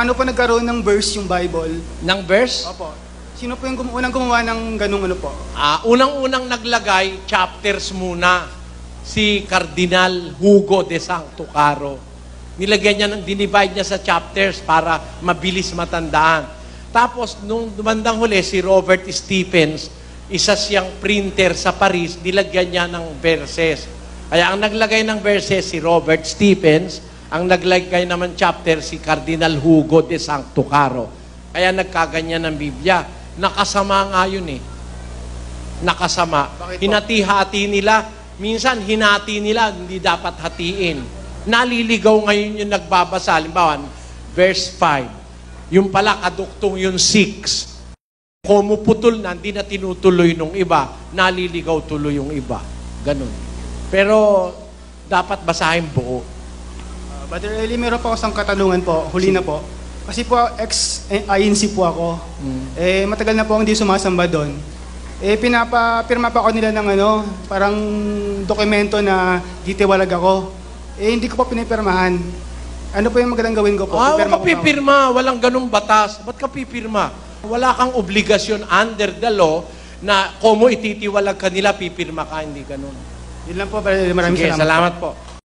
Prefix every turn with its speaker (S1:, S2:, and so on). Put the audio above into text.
S1: Ano po nagkaroon ng verse yung Bible?
S2: Ng verse?
S1: Opo. Sino po yung unang gumawa ng ganung ano po?
S2: Unang-unang naglagay, chapters muna. Si Cardinal Hugo de Sancto Caro. Nilagyan niya, dinivide niya sa chapters para mabilis matandaan. Tapos, nung dumandang huli, si Robert Stephens, isa siyang printer sa Paris, nilagyan niya ng verses. Kaya ang naglagay ng verses, si Robert Stephens, ang naglagay naman chapter, si Cardinal Hugo de Sancto Caro. Kaya nagkaganyan ng Biblia. Nakasama nga yun eh. Nakasama. Hinati-hati nila. Minsan, hinati nila, hindi dapat hatiin. Naliligaw ngayon yung nagbabasa. Halimbawa, verse 5. Yung pala, kaduktong yung 6. Kumuputol na, hindi na tinutuloy nung iba. Naliligaw tuloy yung iba. Ganun. Pero, dapat basahin buo.
S1: Brother Eli, meron po ako isang katanungan po. Huli na po. Kasi po, ex-INC po ako. Matagal na po hindi sumasamba doon. Pinapapirma pa ako nila ng parang dokumento na ditiwalag ako. Hindi ko po pinipirmahan. Ano po yung magandang gawin ko po?
S2: Huwag ka pipirma. Walang ganung batas. Ba't ka pipirma? Wala kang obligasyon under the law na kung mo ititiwalag ka nila, pipirma ka. Hindi ganun.
S1: Yun lang po, maraming
S2: Sige,
S1: salamat.
S2: Salamat po.